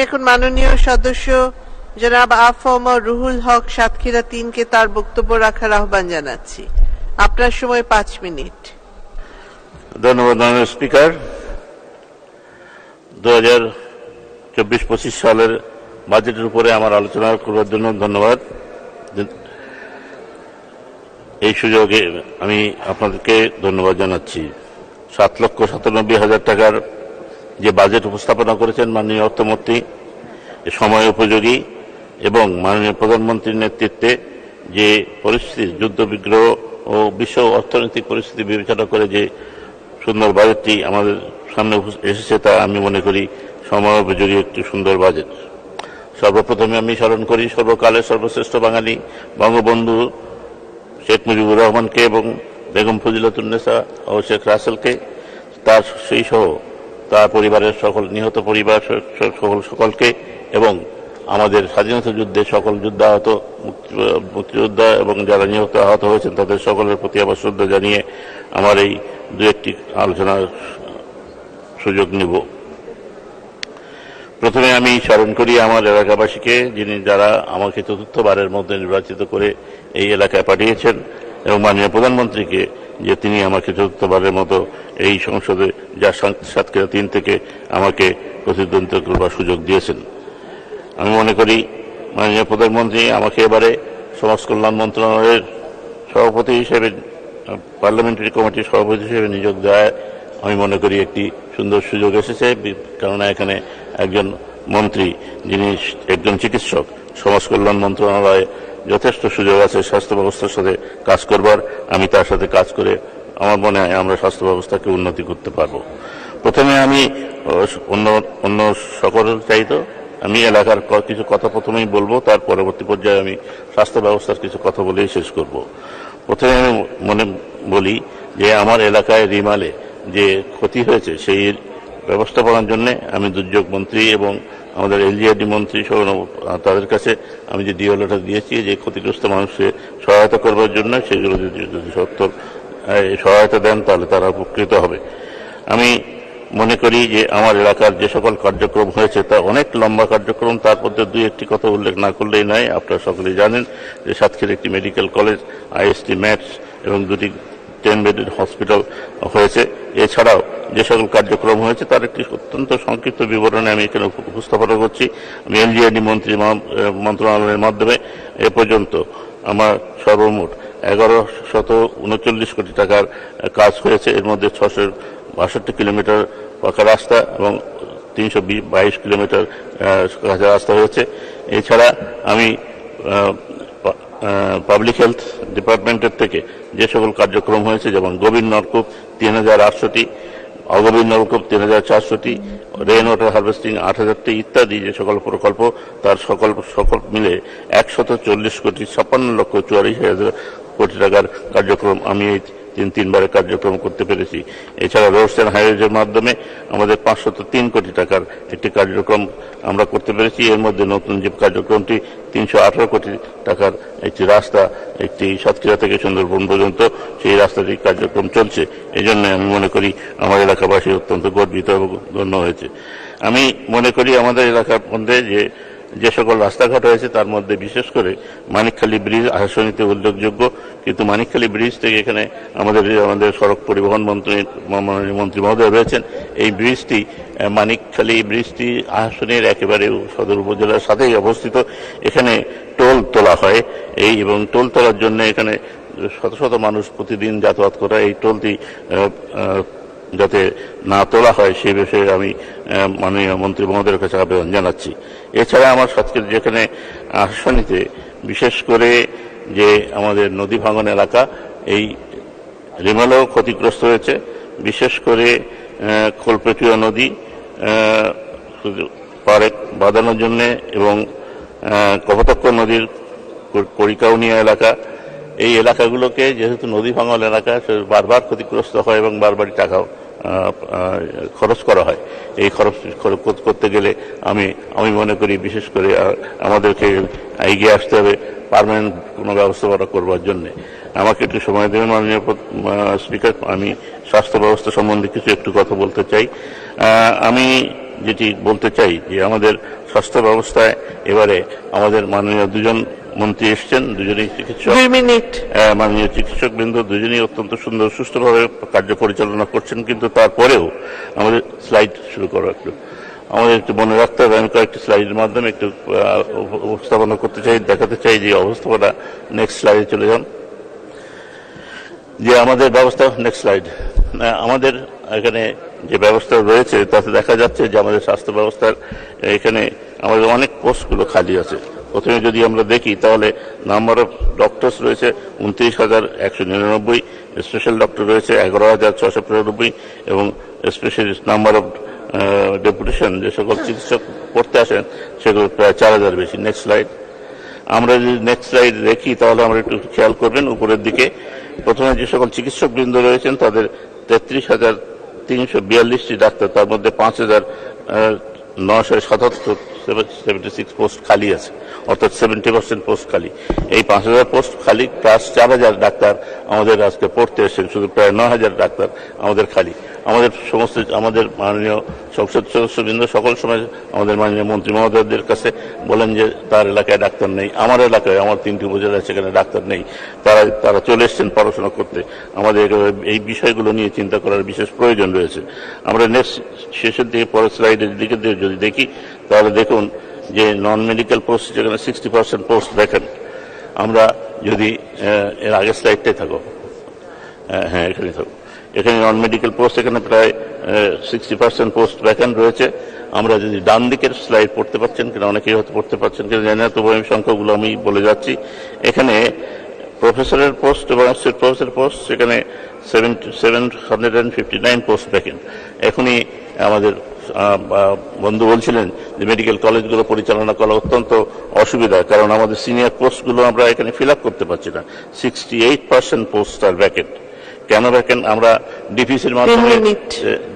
এখন মাননীয় সদস্য জনাব আফম রুহুল হক সাতক্ষীরা 3-কে তার বক্তব্য রাখার আহ্বান জানাচ্ছি। আপনার সময় 5 মিনিট। ধন্যবাদ মাননীয় স্পিকার। 2024-25 সালের বাজেটের উপরে আমার আলোচনা করার জন্য ধন্যবাদ। এই সুযোগে আমি আপনাদেরকে ধন্যবাদ জানাচ্ছি। 7,97,000 টাকার যে বাজেট উপস্থাপনা করেছেন মাননীয় অর্থমন্ত্রী, সময় উপযোগী এবং মাননীয় প্রধানমন্ত্রীর নেতৃত্বে যে পরিস্থিতি, যুদ্ধ বিগ্রহ ও বিশ্ব অর্থনৈতিক পরিস্থিতি বিবেচনা করে যে সুন্দর বাজেটটি আমাদের সামনে এসেছে, তা আমি মনে করি সময় উপযোগী একটি সুন্দর বাজেট। সর্বপ্রথমে আমি স্মরণ করি সর্বকালের সর্বশ্রেষ্ঠ বাঙালি বঙ্গবন্ধু শেখ মুজিবুর রহমানকে এবং বেগম ফজিলাতুন্নেসা ও শেখ রাসেলকে, তার সেই সহ তার পরিবারের সকল নিহত পরিবার সকলকে এবং আমাদের স্বাধীনতা যুদ্ধে সকল যুদ্ধাহত মুক্তিযোদ্ধা এবং যারা নিহত আহত হয়েছেন তাদের সকলের প্রতি আবার শ্রদ্ধা জানিয়ে আমার এই দু একটি আলোচনার সুযোগ নিব। প্রথমে আমি স্মরণ করি আমার এলাকাবাসীকে, যারা আমাকে চতুর্থবারের মধ্যে নির্বাচিত করে এই এলাকায় পাঠিয়েছেন, এবং মাননীয় প্রধানমন্ত্রীকে যে তিনি আমাকে চতুর্থবারের মতো এই সংসদে যা সাতক্ষীরা 3 থেকে আমাকে প্রতিদ্বন্দ্বিতা করবার সুযোগ দিয়েছেন। আমি মনে করি মাননীয় প্রধানমন্ত্রী আমাকে এবারে সমাজ কল্যাণ মন্ত্রণালয়ের সভাপতি হিসেবে, পার্লামেন্টারি কমিটির সভাপতি হিসেবে নিয়োগ দেওয়ায় আমি মনে করি একটি সুন্দর সুযোগ এসেছে। কেননা এখানে একজন মন্ত্রী যিনি একজন চিকিৎসক, সমাজ কল্যাণ মন্ত্রণালয়ে যথেষ্ট সুযোগ আছে স্বাস্থ্য ব্যবস্থার সাথে কাজ করবার। আমি তার সাথে কাজ করে আমার মনে হয় আমরা স্বাস্থ্য ব্যবস্থাকে উন্নতি করতে পারব। প্রথমে আমি অন্য সকল চাইতো আমি এলাকার কিছু কথা প্রথমেই বলবো, তার পরবর্তী পর্যায়ে আমি স্বাস্থ্য ব্যবস্থার কিছু কথা বলেই শেষ করব। প্রথমে আমি বলি যে আমার এলাকায় রিমালে যে ক্ষতি হয়েছে সেই ব্যবস্থাপনার জন্য আমি দুর্যোগ মন্ত্রী এবং আমাদের এলজিআরডি মন্ত্রী সহ তাদের কাছে আমি যে ডিও লেটার দিয়েছি যে ক্ষতিগ্রস্ত মানুষকে সহায়তা করবার জন্য, সেগুলো যদি সত্তর সহায়তা দেন তাহলে তারা উপকৃত হবে। আমি মনে করি যে আমার এলাকার যে সকল কার্যক্রম হয়েছে তা অনেক লম্বা কার্যক্রম, তার মধ্যে 2-1টি কথা উল্লেখ না করলেই নয়। আপনারা সকলেই জানেন যে সাতক্ষীরা একটি মেডিকেল কলেজ, আইএসটি ম্যাটস এবং 2টি 10 বেডের হসপিটাল হয়েছে। এছাড়াও যে সকল কার্যক্রম হয়েছে তার একটি অত্যন্ত সংক্ষিপ্ত বিবরণে আমি এখানে উপস্থাপনা করছি। আমি এলজিআরডি মন্ত্রণালয়ের মাধ্যমে এ পর্যন্ত আমার সর্বমোট 1139 কোটি টাকার কাজ হয়েছে। এর মধ্যে 662 কিলোমিটার পাকা রাস্তা এবং 322 কিলোমিটার কাঁচা রাস্তা হয়েছে। এছাড়া আমি পাবলিক হেলথ ডিপার্টমেন্টের থেকে যে সকল কার্যক্রম হয়েছে, যেমন গভীর নলকূপ 3800টি, অগভীর নলকূপ 3400টি, রেইন ওয়াটার হারভেস্টিং 8000টি ইত্যাদি যে সকল প্রকল্প, তার সকল মিলে 140,56,44,000 কোটি টাকার কার্যক্রম আমি এই 3বারের কার্যক্রম করতে পেরেছি। এছাড়া রোডস অ্যান্ড হাইওয়েজের মাধ্যমে আমাদের 503 কোটি টাকার একটি কার্যক্রম আমরা করতে পেরেছি। এর মধ্যে নতুন যে কার্যক্রমটি 318 কোটি টাকার একটি রাস্তা, একটি সাতক্ষীরা থেকে সুন্দরবন পর্যন্ত সেই রাস্তাটির কার্যক্রম চলছে। এই জন্য আমি মনে করি আমার এলাকাবাসী অত্যন্ত গর্বিত এবং ধন্য হয়েছে। আমি মনে করি আমাদের এলাকার মধ্যে যে সকল রাস্তাঘাট হয়েছে তার মধ্যে বিশেষ করে মানিকখালী ব্রিজ আশাসনীতে উল্লেখযোগ্য। কিন্তু মানিকখালী ব্রিজ থেকে এখানে আমাদের সড়ক পরিবহন মন্ত্রী মহোদয় রয়েছেন। এই ব্রিজটি, মানিকখালী ব্রিজটি আশাসনের একেবারে সদর উপজেলার সাথেই অবস্থিত। এখানে টোল তোলা হয় এবং টোল তোলার জন্য এখানে শত শত মানুষ প্রতিদিন যাতায়াত করে। এই টোলটি যাতে না তোলা হয় সেই বিষয়ে আমি মাননীয় মন্ত্রী মহোদয়ের কাছে আবেদন জানাচ্ছি। এছাড়া আমার সাতক্ষীরা যেখানে আশাসনীতে বিশেষ করে যে আমাদের নদী ভাঙন এলাকা, এই রিমালেও ক্ষতিগ্রস্ত হয়েছে। বিশেষ করে খোলপেটুয়া নদী পাড়ে বাঁধানোর জন্য এবং কপোতাক্ষ নদীর কড়িকাউনিয়া এলাকা, এই এলাকাগুলোকে যেহেতু নদী ভাঙন এলাকা বারবার ক্ষতিগ্রস্ত হয় এবং বারবারই টাকাও খরচ করা হয়। এই খরচ করতে গেলে আমি মনে করি বিশেষ করে আমাদেরকে এগিয়ে আসতে হবে পার্মানেন্ট কোনো ব্যবস্থাপনা করবার জন্য। আমাকে একটু সময় দেবেন মাননীয় স্পিকার, আমি স্বাস্থ্য ব্যবস্থা সম্বন্ধে একটু কথা বলতে চাই। আমি যেটি বলতে চাই যে আমাদের স্বাস্থ্য ব্যবস্থায় এবারে আমাদের মাননীয় দুজন মন্ত্রী এসছেন, দুজনেই চিকিৎসক, 2 মিনিট। মাননীয় চিকিৎসক বৃন্দ দুজনেই অত্যন্ত সুন্দর সুষ্ঠুভাবে কার্য পরিচালনা করছেন। কিন্তু তারপরেও আমাদের স্লাইড শুরু করা একটু আমাদের একটু মনে রাখতে হবে। আমি কয়েকটি স্লাইডের মাধ্যমে একটু উপস্থাপনা করতে চাই, দেখাতে চাই যে অবস্থাপনা। নেক্সট স্লাইডে চলে যান। যে আমাদের ব্যবস্থা, নেক্সট স্লাইড। আমাদের এখানে যে ব্যবস্থা রয়েছে তাতে দেখা যাচ্ছে যে আমাদের স্বাস্থ্য ব্যবস্থার এখানে আমাদের অনেক পোস্টগুলো খালি আছে। প্রথমে যদি আমরা দেখি তাহলে নাম্বার অফ ডক্টরস রয়েছে 29,199, স্পেশাল ডক্টর রয়েছে 11,695 এবং স্পেশালিস্ট নাম্বার অফ ডেপুটেশন যে সকল চিকিৎসক পড়তে আসেন সেগুলো প্রায় 4,000 বেশি। Next slide. আমরা যদি নেক্সট স্লাইড দেখি তাহলে আমরা একটু খেয়াল করবেন উপরের দিকে। প্রথমে যে সকল চিকিৎসক বৃন্দ রয়েছেন তাদের 33,342টি ডাক্তার, তার মধ্যে 5,977 পোস্ট খালি আছে, অর্থাৎ 70% পোস্ট খালি। এই 5,000 পোস্ট খালি প্লাস 4,000 ডাক্তার আমাদের আজকে পড়তে এসেছেন, শুধু প্রায় 9,000 ডাক্তার আমাদের খালি। আমাদের মাননীয় সংসদ সদস্যবৃন্দ সকল সময় আমাদের মাননীয় মন্ত্রী মহোদয়দের কাছে বলেন যে তার এলাকায় ডাক্তার নেই। আমার এলাকায়, আমার 3টি উপজেলা, সেখানে ডাক্তার নেই। তারা চলে এসছেন পড়াশোনা করতে। আমাদের এই বিষয়গুলো নিয়ে চিন্তা করার বিশেষ প্রয়োজন রয়েছে। আমরা নেক্সট শেষের দিকে পরের স্লাইডের দিকে যদি দেখি তাহলে দেখুন যে নন মেডিকেল পোস্ট যেখানে 60% পোস্ট ভ্যাকেন্ট। আমরা যদি এর আগের স্লাইডটাই থাকো, হ্যাঁ এখানে থাকো, এখানে নন মেডিকেল পোস্ট এখানে প্রায় 60% পোস্ট ভ্যাকেন্ট রয়েছে। আমরা যদি ডান দিকের স্লাইড পড়তে পারছেন কিনা, অনেকেই হয়তো পড়তে পারছেন কিনা জানি না, তবু আমি সংখ্যাগুলো আমি বলে যাচ্ছি। এখানে প্রফেসরের পোস্ট এবং অ্যাসোসিয়েট প্রফেসর পোস্ট সেখানে 759 পোস্ট ভ্যাকেন্ট। এখনই আমাদের বন্ধু বলছিলেন যে মেডিকেল কলেজগুলো পরিচালনা করা অত্যন্ত অসুবিধা, কারণ আমাদের সিনিয়র পোস্টগুলো আমরা এখানে ফিল আপ করতে পারছি না। 68% পোস্ট আর ভ্যাকেন্ট। কেন ভ্যাকেন্ট? আমরা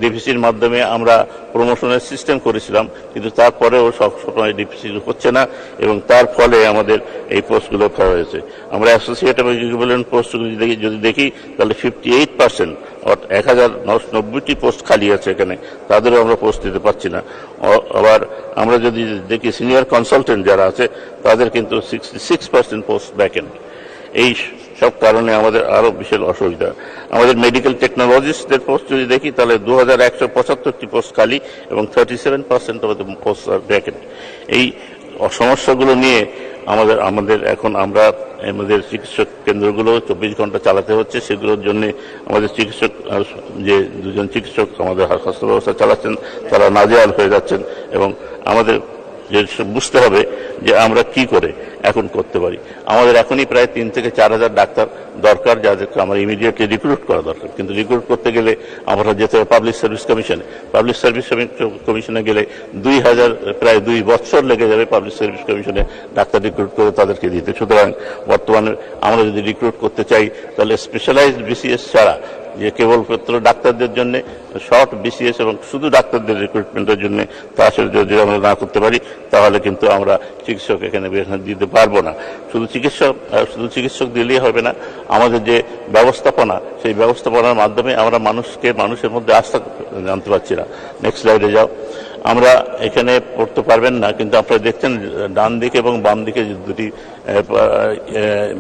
ডিপিসির মাধ্যমে আমরা প্রমোশনের সিস্টেম করেছিলাম, কিন্তু তারপরেও সবসময় ডিপিসি হচ্ছে না এবং তার ফলে আমাদের এই পোস্টগুলো খাওয়া হয়েছে। আমরা অ্যাসোসিয়েট এবং ইকুইভ্যালেন্ট পোস্টগুলো যদি দেখি তাহলে 58%, অর্থাৎ 1,990টি পোস্ট খালি আছে এখানে, তাদেরও আমরা পোস্ট দিতে পারছি না। আবার আমরা যদি দেখি সিনিয়র কনসালটেন্ট যারা আছে তাদের কিন্তু 66% পোস্ট ভ্যাকেন্ট। এই সব কারণে আমাদের আরো বিশাল অসুবিধা। আমাদের মেডিকেল টেকনোলজিস্টদের পোস্ট যদি দেখি তাহলে 2,175টি পোস্ট খালি এবং 37% আমাদের পোস্ট আর ভ্যাকেন্ট। এই সমস্যাগুলো নিয়ে আমাদের এখন আমাদের চিকিৎসক কেন্দ্রগুলো 24 ঘন্টা চালাতে হচ্ছে। সেগুলোর জন্য আমাদের চিকিৎসক যে দুজন চিকিৎসক আমাদের স্বাস্থ্য ব্যবস্থা চালাচ্ছেন তারা নাজেহাল হয়ে যাচ্ছেন এবং আমাদের যে বুঝতে হবে যে আমরা কি করে এখন করতে পারি। আমাদের এখনই প্রায় 3 থেকে 4,000 ডাক্তার দরকার, যাদেরকে আমরা ইমিডিয়েটলি রিক্রুট করা দরকার। কিন্তু রিক্রুট করতে গেলে আমরা যেতে হবে পাবলিক সার্ভিস কমিশনে। পাবলিক সার্ভিস কমিশনে গেলে প্রায় 2 বছর লেগে যাবে পাবলিক সার্ভিস কমিশনে ডাক্তার রিক্রুট করে তাদেরকে দিতে। সুতরাং বর্তমানে আমরা যদি রিক্রুট করতে চাই তাহলে স্পেশালাইজড বিসিএস ছাড়া, যে কেবলমাত্র ডাক্তারদের জন্য শর্ট বিসিএস এবং শুধু ডাক্তারদের রিক্রুটমেন্টের জন্য তা যদি আমরা না করতে পারি তাহলে কিন্তু আমরা চিকিৎসক এখানে দিতে পারবো না। শুধু চিকিৎসক দিলেই হবে না, আমাদের যে ব্যবস্থাপনা, সেই ব্যবস্থাপনার মাধ্যমে আমরা মানুষের মধ্যে আস্থা জানতে পারছি না। নেক্সট স্লাইডে যাও। আমরা এখানে পড়তে পারবেন না, কিন্তু আপনারা দেখছেন ডান দিকে এবং বাম দিকে যে দুটি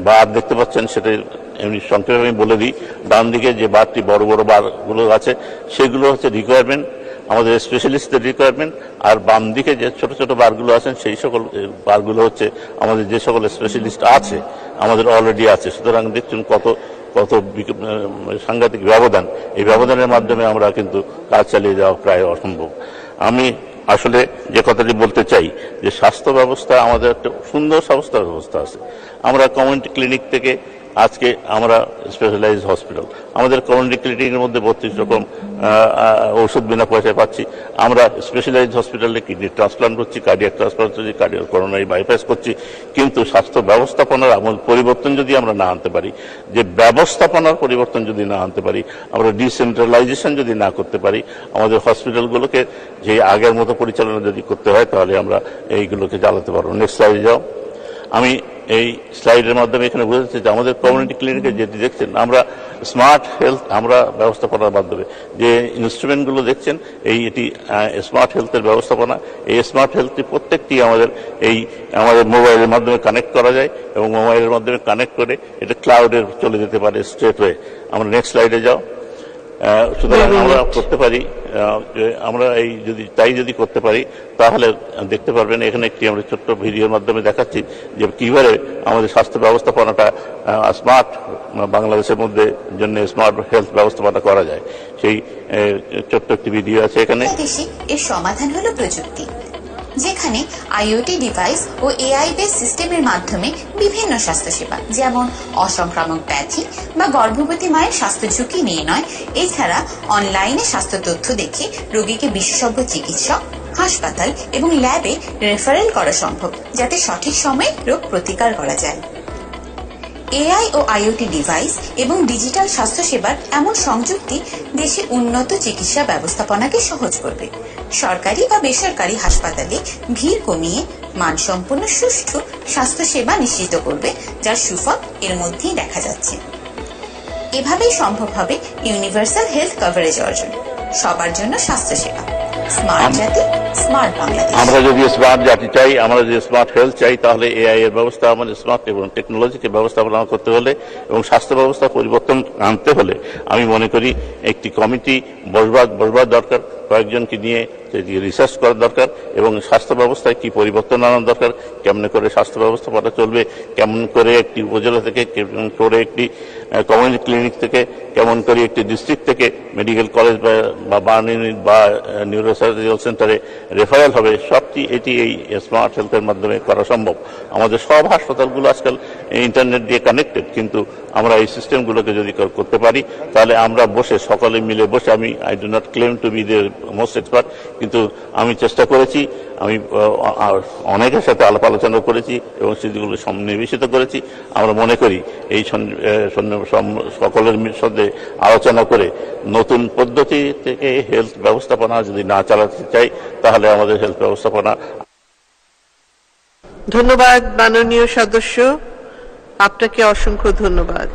বার দেখতে পাচ্ছেন, সেটা এমনি সংক্ষেপে আমি বলে দিই। ডান দিকে যে বারটি বড় বড় বারগুলো আছে সেগুলো হচ্ছে রিকোয়ারমেন্ট, আমাদের স্পেশালিস্টদের রিকোয়ারমেন্ট। আর বাম দিকে যে ছোট ছোট বারগুলো আছেন সেই সকল বারগুলো হচ্ছে আমাদের যে সকল স্পেশালিস্ট আছে, আমাদের অলরেডি আছে। সুতরাং দেখছেন কত সাংঘাতিক ব্যবধান। এই ব্যবধানের মাধ্যমে আমরা কিন্তু কাজ চালিয়ে যাওয়া প্রায় অসম্ভব। আমি আসলে যে কথাটি বলতে চাই যে স্বাস্থ্য ব্যবস্থা আমাদের একটা সুন্দর স্বাস্থ্য ব্যবস্থা আছে। আমরা কমিউনিটি ক্লিনিক থেকে আজকে আমরা স্পেশালাইজ হসপিটাল, আমাদের কমিউনিটি ক্লিনিকের মধ্যে 32 রকম ঔষধ বিনা পয়সায় পাচ্ছি। আমরা স্পেশালাইজ হসপিটালে কিডনি ট্রান্সপ্লান্ট করছি, কার্ডিয়াক ট্রান্সপ্লান্ট করছি, করোনারি বাইপাস করছি। কিন্তু স্বাস্থ্য ব্যবস্থাপনার পরিবর্তন যদি আমরা না আনতে পারি, যে ব্যবস্থাপনার পরিবর্তন যদি না আনতে পারি, আমরা ডিসেন্ট্রালাইজেশন যদি না করতে পারি, আমাদের হসপিটালগুলোকে যে আগের মতো পরিচালনা যদি করতে হয় তাহলে আমরা এইগুলোকে চালাতে পারবো। নেক্সট স্লাইডে যাও। আমি এই স্লাইডের মাধ্যমে এখানে বুঝাচ্ছি যে আমাদের কমিউনিটি ক্লিনিকে যেটি দেখছেন, আমরা স্মার্ট হেলথ আমরা ব্যবস্থাপনার মাধ্যমে যে ইনস্ট্রুমেন্টগুলো দেখছেন, এটি স্মার্ট হেলথের ব্যবস্থাপনা। এই স্মার্ট হেলথটি প্রত্যেকটি আমাদের মোবাইলের মাধ্যমে কানেক্ট করা যায় এবং মোবাইলের মাধ্যমে কানেক্ট করে এটা ক্লাউডে চলে যেতে পারে স্ট্রেট হয়ে। আমরা নেক্সট স্লাইডে যাও। সুতরাং আমরা করতে পারি, আমরা যদি করতে পারি তাহলে দেখতে পারবেন এখানে একটি আমরা ছোট্ট ভিডিওর মাধ্যমে দেখাচ্ছি যে কিভাবে আমাদের স্বাস্থ্য ব্যবস্থাপনাটা স্মার্ট বাংলাদেশের মধ্যে জন্য স্মার্ট হেলথ ব্যবস্থাপনা করা যায়। সেই ছোট্ট একটি ভিডিও আছে এখানে। এর সমাধান হলো প্রযুক্তি, যেখানে আইওটি ডিভাইস ও এআই বেস সিস্টেমের মাধ্যমে বিভিন্ন স্বাস্থ্যসেবা যেমন অসংক্রামক ব্যাধি বা গর্ভবতী মায়ের স্বাস্থ্য ঝুঁকি নির্ণয়, এছাড়া অনলাইনে স্বাস্থ্য তথ্য দেখে রোগীকে বিশেষজ্ঞ চিকিৎসক, হাসপাতাল এবং ল্যাবে রেফারেল করা সম্ভব, যাতে সঠিক সময়ে রোগ প্রতিকার করা যায়। এআই ও আইওটি ডিভাইস এবং ডিজিটাল স্বাস্থ্যসেবার এমন সংযুক্তি দেশে উন্নত চিকিৎসা ব্যবস্থাপনাকে সহজ করবে, সরকারি বা বেসরকারি হাসপাতালে ভিড় কমিয়ে মানসম্পন্ন সুষ্ঠু স্বাস্থ্যসেবা নিশ্চিত করবে, যার সুফল এর মধ্যেই দেখা যাচ্ছে। এভাবেই সম্ভব হবে ইউনিভার্সাল হেলথ কভারেজ অর্জন, সবার জন্য স্বাস্থ্যসেবা। স্মার্ট জাতি, স্মার্ট বাংলাদেশ। আমরা যদি স্মার্ট জাতি চাই, আমরা যদি স্মার্ট হেলথ চাই, তাহলে এআই এর ব্যবস্থা আমাদের স্মার্ট এবং টেকনোলজিকে ব্যবস্থাপনা করতে হলে এবং স্বাস্থ্য ব্যবস্থা পরিবর্তন আনতে হলে আমি মনে করি একটি কমিটি বসবার দরকার, কয়েকজনকে নিয়ে রিসার্চ করার দরকার এবং স্বাস্থ্য ব্যবস্থায় কি পরিবর্তন আনার দরকার, কেমন করে স্বাস্থ্য ব্যবস্থাপনা চলবে, কেমন করে একটি উপজেলা থেকে, কেমন করে একটি কমিউনিটি ক্লিনিক থেকে, কেমন করে একটি ডিস্ট্রিক্ট থেকে মেডিকেল কলেজ বা বার্ন ইউনিট বা নিউরোসার্জিক্যাল সেন্টারে রেফারেল হবে, সবটি এটি এই স্মার্ট হেলথের মাধ্যমে করা সম্ভব। আমাদের সব হাসপাতালগুলো আজকাল ইন্টারনেট দিয়ে কানেক্টেড, কিন্তু আমরা এই সিস্টেমগুলোকে যদি করতে পারি তাহলে আমরা সকলে মিলে বসে, I do not claim to B the most expert, কিন্তু আমি চেষ্টা করেছি, আমি অনেকের সাথে আলাপ আলোচনা করেছি এবং সেগুলো সন্নিবেশিত করেছি। আমরা মনে করি এই সকলের সাথে আলোচনা করে নতুন পদ্ধতি থেকে হেলথ ব্যবস্থাপনা যদি না চালাতে চাই তাহলে আমাদের হেলথ ব্যবস্থাপনা। ধন্যবাদ মাননীয় সদস্য, আপনাকে অসংখ্য ধন্যবাদ।